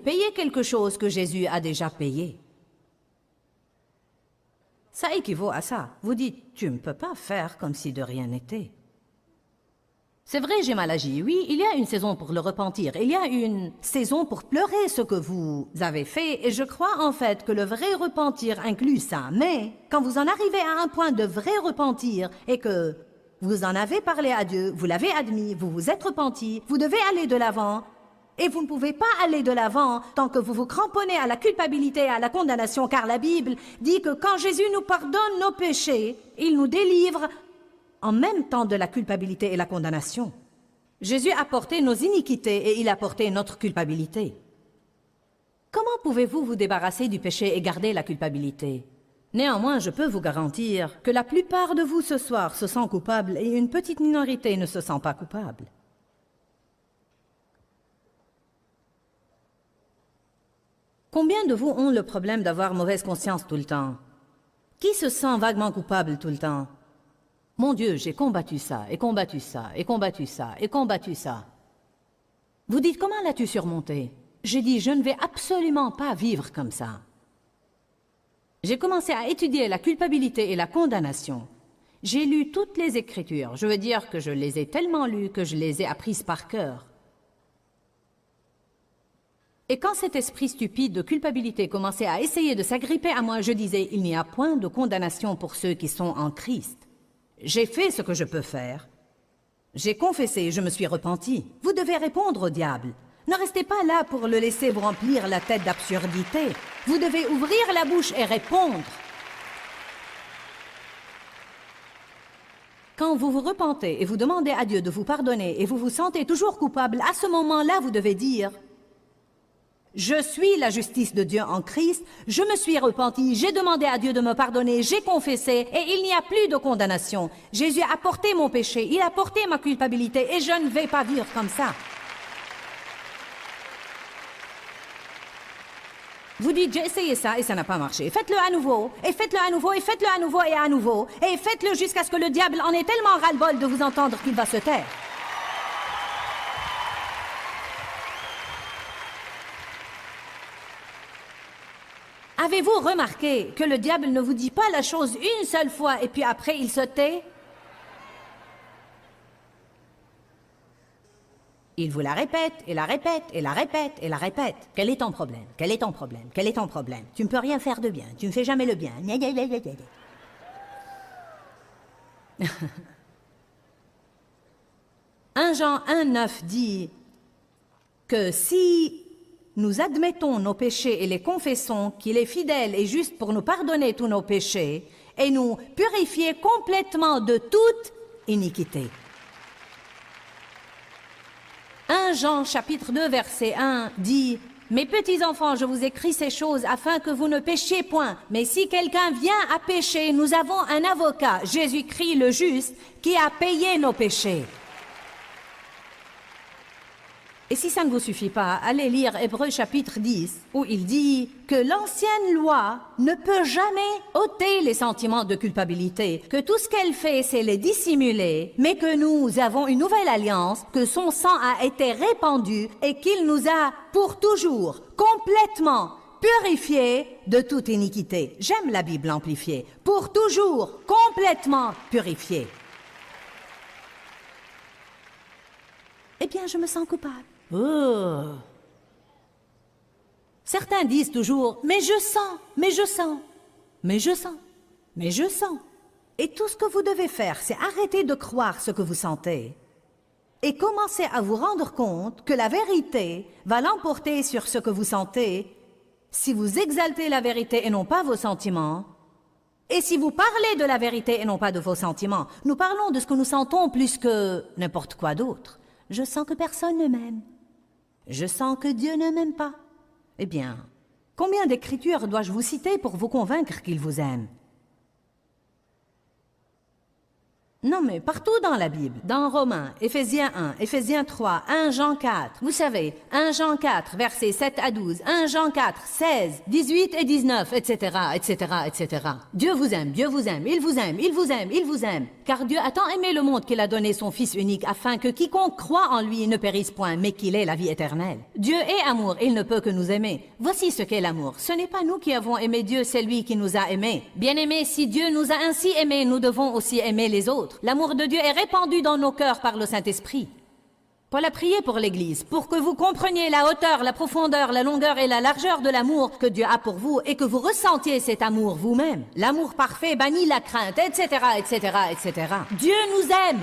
payer quelque chose que Jésus a déjà payé. Ça équivaut à ça. Vous dites, tu ne peux pas faire comme si de rien n'était. C'est vrai, j'ai mal agi. Oui, il y a une saison pour le repentir. Il y a une saison pour pleurer ce que vous avez fait. Et je crois en fait que le vrai repentir inclut ça. Mais quand vous en arrivez à un point de vrai repentir et que vous en avez parlé à Dieu, vous l'avez admis, vous vous êtes repenti, vous devez aller de l'avant. Et vous ne pouvez pas aller de l'avant tant que vous vous cramponnez à la culpabilité et à la condamnation, car la Bible dit que quand Jésus nous pardonne nos péchés, il nous délivre en même temps de la culpabilité et la condamnation. Jésus a porté nos iniquités et il a porté notre culpabilité. Comment pouvez-vous vous débarrasser du péché et garder la culpabilité? Néanmoins, je peux vous garantir que la plupart de vous ce soir se sent coupables et une petite minorité ne se sent pas coupable. Combien de vous ont le problème d'avoir mauvaise conscience tout le temps? Qui se sent vaguement coupable tout le temps? Mon Dieu, j'ai combattu ça, et combattu ça, et combattu ça, et combattu ça. Vous dites, comment l'as-tu surmonté? J'ai dit, je ne vais absolument pas vivre comme ça. J'ai commencé à étudier la culpabilité et la condamnation. J'ai lu toutes les Écritures. Je veux dire que je les ai tellement lues que je les ai apprises par cœur. Et quand cet esprit stupide de culpabilité commençait à essayer de s'agripper à moi, je disais, il n'y a point de condamnation pour ceux qui sont en Christ. J'ai fait ce que je peux faire. J'ai confessé, je me suis repenti. Vous devez répondre au diable. Ne restez pas là pour le laisser vous remplir la tête d'absurdité. Vous devez ouvrir la bouche et répondre. Quand vous vous repentez et vous demandez à Dieu de vous pardonner et vous vous sentez toujours coupable, à ce moment-là, vous devez dire: je suis la justice de Dieu en Christ, je me suis repenti, j'ai demandé à Dieu de me pardonner, j'ai confessé et il n'y a plus de condamnation. Jésus a porté mon péché, il a porté ma culpabilité et je ne vais pas vivre comme ça. Vous dites, j'ai essayé ça et ça n'a pas marché. Faites-le à nouveau, et faites-le à nouveau, et faites-le à nouveau et à nouveau, et faites-le jusqu'à ce que le diable en ait tellement ras-le-bol de vous entendre qu'il va se taire. Avez-vous remarqué que le diable ne vous dit pas la chose une seule fois et puis après il se tait? Il vous la répète, et la répète, et la répète, et la répète. Quel est ton problème? Quel est ton problème? Quel est ton problème? Tu ne peux rien faire de bien, tu ne fais jamais le bien. 1 Jean 1,9 dit que si nous admettons nos péchés et les confessons, qu'il est fidèle et juste pour nous pardonner tous nos péchés et nous purifier complètement de toute iniquité. 1 Jean chapitre 2 verset 1 dit: mes petits enfants, je vous écris ces choses afin que vous ne péchiez point. Mais si quelqu'un vient à pécher, nous avons un avocat, Jésus-Christ le juste, qui a payé nos péchés. Et si ça ne vous suffit pas, allez lire Hébreux chapitre 10, où il dit que l'ancienne loi ne peut jamais ôter les sentiments de culpabilité, que tout ce qu'elle fait, c'est les dissimuler, mais que nous avons une nouvelle alliance, que son sang a été répandu et qu'il nous a pour toujours complètement purifiés de toute iniquité. J'aime la Bible amplifiée. Pour toujours complètement purifiés. Eh bien, je me sens coupable. Oh. Certains disent toujours, mais je sens, mais je sens, mais je sens, mais je sens. Et tout ce que vous devez faire, c'est arrêter de croire ce que vous sentez et commencer à vous rendre compte que la vérité va l'emporter sur ce que vous sentez si vous exaltez la vérité et non pas vos sentiments. Et si vous parlez de la vérité et non pas de vos sentiments, nous parlons de ce que nous sentons plus que n'importe quoi d'autre. Je sens que personne ne m'aime. Je sens que Dieu ne m'aime pas. Eh bien, combien d'écritures dois-je vous citer pour vous convaincre qu'il vous aime? Non, mais partout dans la Bible, dans Romains, Éphésiens 1, Éphésiens 3, 1 Jean 4, vous savez, 1 Jean 4, versets 7 à 12, 1 Jean 4, 16, 18 et 19, etc., etc., etc. Dieu vous aime, il vous aime, il vous aime, il vous aime. Car Dieu a tant aimé le monde qu'il a donné son Fils unique afin que quiconque croit en lui ne périsse point, mais qu'il ait la vie éternelle. Dieu est amour, il ne peut que nous aimer. Voici ce qu'est l'amour. Ce n'est pas nous qui avons aimé Dieu, c'est lui qui nous a aimés. Bien-aimés, si Dieu nous a ainsi aimés, nous devons aussi aimer les autres. L'amour de Dieu est répandu dans nos cœurs par le Saint-Esprit. Paul a prié pour l'Église, pour que vous compreniez la hauteur, la profondeur, la longueur et la largeur de l'amour que Dieu a pour vous et que vous ressentiez cet amour vous-même. L'amour parfait bannit la crainte, etc., etc., etc. Dieu nous aime.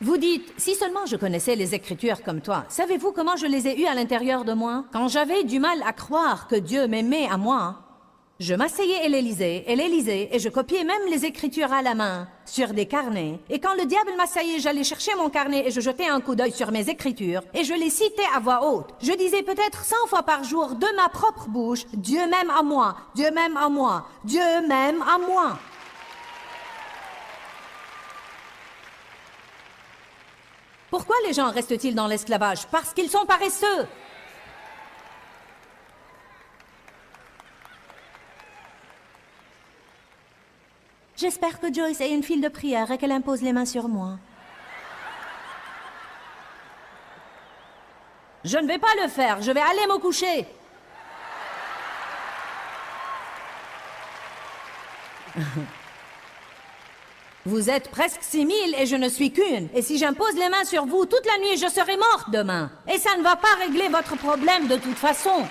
Vous dites, si seulement je connaissais les Écritures comme toi, savez-vous comment je les ai eues à l'intérieur de moi? Quand j'avais du mal à croire que Dieu m'aimait à moi, je m'asseyais et les lisais, et je copiais même les Écritures à la main, sur des carnets. Et quand le diable m'assaillait, j'allais chercher mon carnet et je jetais un coup d'œil sur mes Écritures, et je les citais à voix haute. Je disais peut-être 100 fois par jour de ma propre bouche, Dieu m'aime à moi, Dieu m'aime à moi, Dieu m'aime à moi. Pourquoi les gens restent-ils dans l'esclavage? Parce qu'ils sont paresseux. J'espère que Joyce est une file de prière et qu'elle impose les mains sur moi. Je ne vais pas le faire, je vais aller me coucher. Vous êtes presque 6000 et je ne suis qu'une. Et si j'impose les mains sur vous toute la nuit, je serai morte demain. Et ça ne va pas régler votre problème de toute façon.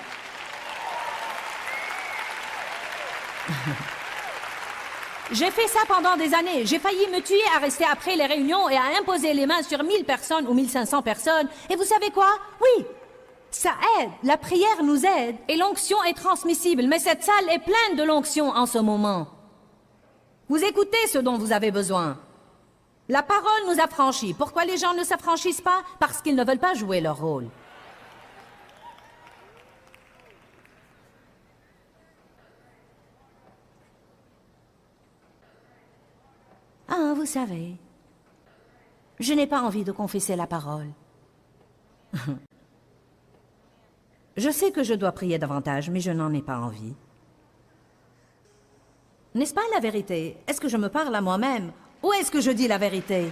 J'ai fait ça pendant des années. J'ai failli me tuer à rester après les réunions et à imposer les mains sur 1000 personnes ou 1500 personnes. Et vous savez quoi? Oui, ça aide. La prière nous aide. Et l'onction est transmissible. Mais cette salle est pleine de l'onction en ce moment. Vous écoutez ce dont vous avez besoin. La parole nous affranchit. Pourquoi les gens ne s'affranchissent pas? Parce qu'ils ne veulent pas jouer leur rôle. Ah, vous savez. Je n'ai pas envie de confesser la parole. Je sais que je dois prier davantage, mais je n'en ai pas envie. N'est-ce pas la vérité? Est-ce que je me parle à moi-même ou est-ce que je dis la vérité?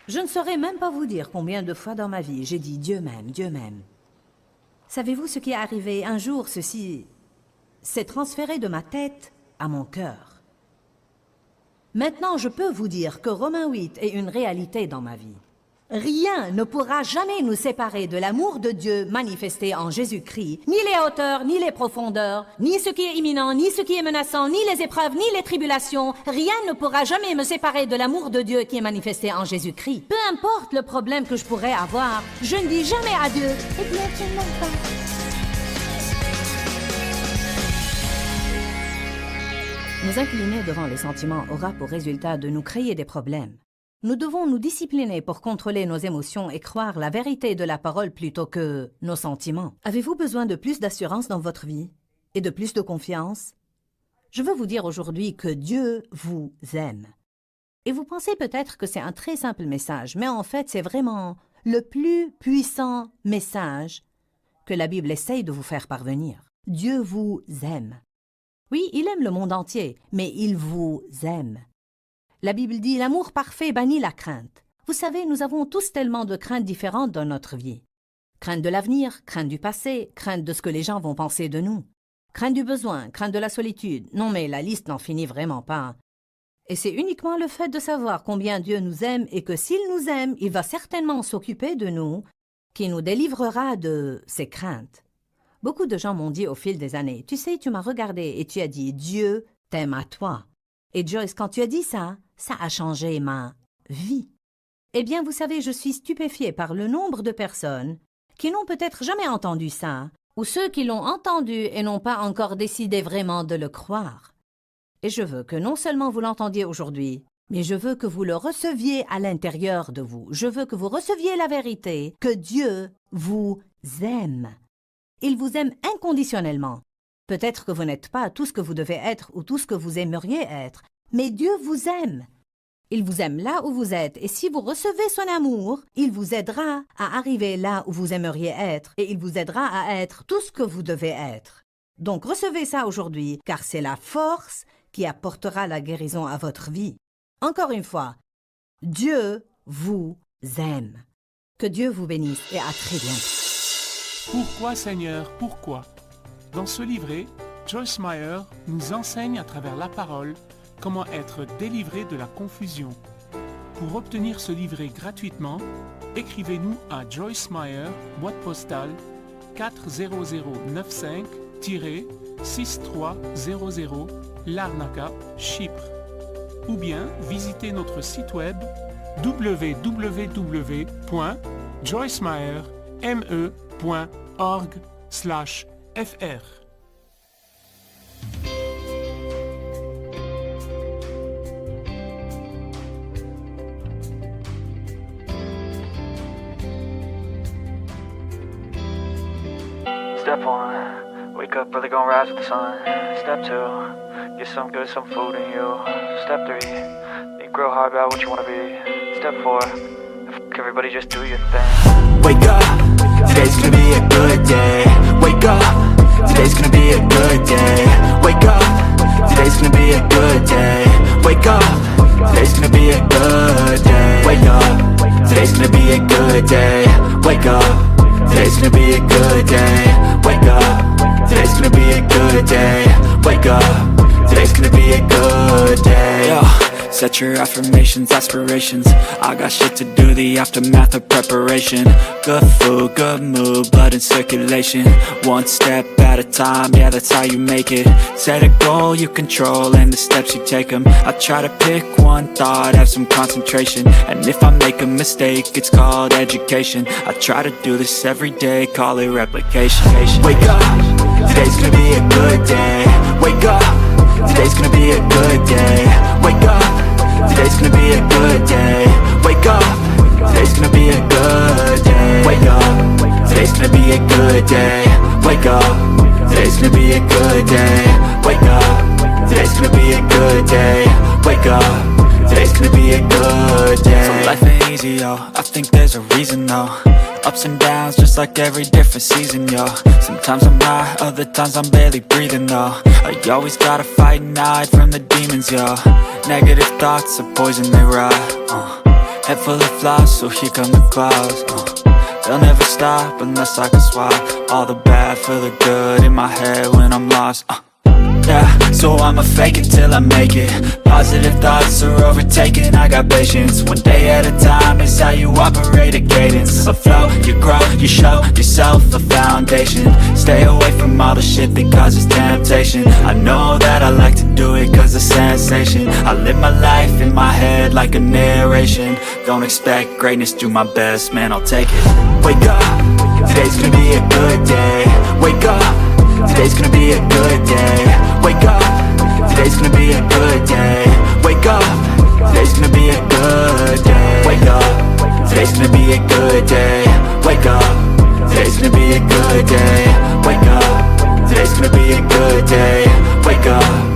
Je ne saurais même pas vous dire combien de fois dans ma vie j'ai dit Dieu m'aime, Dieu m'aime. Savez-vous ce qui est arrivé? Un jour, ceci s'est transféré de ma tête à mon cœur. Maintenant, je peux vous dire que Romains 8 est une réalité dans ma vie. Rien ne pourra jamais nous séparer de l'amour de Dieu manifesté en Jésus-Christ, ni les hauteurs, ni les profondeurs, ni ce qui est imminent, ni ce qui est menaçant, ni les épreuves, ni les tribulations. Rien ne pourra jamais me séparer de l'amour de Dieu qui est manifesté en Jésus-Christ. Peu importe le problème que je pourrais avoir, je ne dis jamais à Dieu, « Eh bien, tu ne m'aimes pas. » Nous incliner devant les sentiments aura pour résultat de nous créer des problèmes. Nous devons nous discipliner pour contrôler nos émotions et croire la vérité de la parole plutôt que nos sentiments. Avez-vous besoin de plus d'assurance dans votre vie et de plus de confiance? Je veux vous dire aujourd'hui que Dieu vous aime. Et vous pensez peut-être que c'est un très simple message, mais en fait, c'est vraiment le plus puissant message que la Bible essaye de vous faire parvenir. Dieu vous aime. Oui, il aime le monde entier, mais il vous aime. La Bible dit « L'amour parfait bannit la crainte ». Vous savez, nous avons tous tellement de craintes différentes dans notre vie. Crainte de l'avenir, crainte du passé, crainte de ce que les gens vont penser de nous. Crainte du besoin, crainte de la solitude. Non, mais la liste n'en finit vraiment pas. Et c'est uniquement le fait de savoir combien Dieu nous aime et que s'il nous aime, il va certainement s'occuper de nous, qui nous délivrera de ces craintes. Beaucoup de gens m'ont dit au fil des années, « Tu sais, tu m'as regardé et tu as dit, Dieu t'aime à toi. » Et Joyce, quand tu as dit ça, ça a changé ma vie. Eh bien, vous savez, je suis stupéfiée par le nombre de personnes qui n'ont peut-être jamais entendu ça, ou ceux qui l'ont entendu et n'ont pas encore décidé vraiment de le croire. Et je veux que non seulement vous l'entendiez aujourd'hui, mais je veux que vous le receviez à l'intérieur de vous. Je veux que vous receviez la vérité, que Dieu vous aime. Il vous aime inconditionnellement. Peut-être que vous n'êtes pas tout ce que vous devez être ou tout ce que vous aimeriez être, mais Dieu vous aime. Il vous aime là où vous êtes, et si vous recevez son amour, il vous aidera à arriver là où vous aimeriez être, et il vous aidera à être tout ce que vous devez être. Donc recevez ça aujourd'hui, car c'est la force qui apportera la guérison à votre vie. Encore une fois, Dieu vous aime. Que Dieu vous bénisse et à très bientôt. Pourquoi Seigneur, pourquoi? Dans ce livret, Joyce Meyer nous enseigne à travers la parole comment être délivré de la confusion. Pour obtenir ce livret gratuitement, écrivez-nous à Joyce Meyer, boîte postale 40095-6300 Larnaca, Chypre. Ou bien visitez notre site web www.joycemeyer.org/fr. Step 1, wake up early, gonna rise with the sun. Step 2, get some good, some food in you. Step 3, think real hard about what you wanna be. Step 4, everybody just do your thing. Wake up, today's gonna be a good day. Wake up, today's gonna be a good day. Wake up, today's gonna be a good day. Wake up, today's gonna be a good day. Wake up, today's gonna be a good day. Wake up. Today's gonna be a good day. Wake up. Today's gonna be a good day. Wake up. Today's gonna be a good day. Yo, set your affirmations, aspirations. I got shit to do, the aftermath of preparation. Good food, good mood, blood in circulation. One step at a time, yeah, that's how you make it. Set a goal you control and the steps you take them. I try to pick one thought, have some concentration. And if I make a mistake, it's called education. I try to do this every day, call it replication. Wake up, today's gonna be a good day. Wake up, today's gonna be a good day. Wake up, today's gonna be a good day. Wake up, today's gonna be a good day. Wake up, today's gonna be a good day. Wake up, today's gonna be a good day. Wake up. gonna be a good day. Wake up, today's gonna be a good day. So life ain't easy, yo, I think there's a reason though. Ups and downs, just like every different season, yo. Sometimes I'm high, other times I'm barely breathing, though. I always gotta fight and hide from the demons, yo. Negative thoughts are poison, they rot. Head full of flies, so here come the clouds. They'll never stop unless I can swap all the bad for the good in my head when I'm lost. Yeah, so I'ma fake it till I make it. Positive thoughts are overtaken, I got patience. One day at a time is how you operate a cadence. A flow, you grow, you show yourself a foundation. Stay away from all the shit that causes temptation. I know that I like to do it cause it's sensation. I live my life in my head like a narration. Don't expect greatness, do my best, man, I'll take it. Wake up, today's gonna be a good day. Wake up, today's gonna be a good day. Wake up, today's gonna be a good day. Wake up, today's gonna be a good day. Wake up, today's gonna be a good day. Wake up, today's gonna be a good day. Wake up, today's gonna be a good day. Wake up.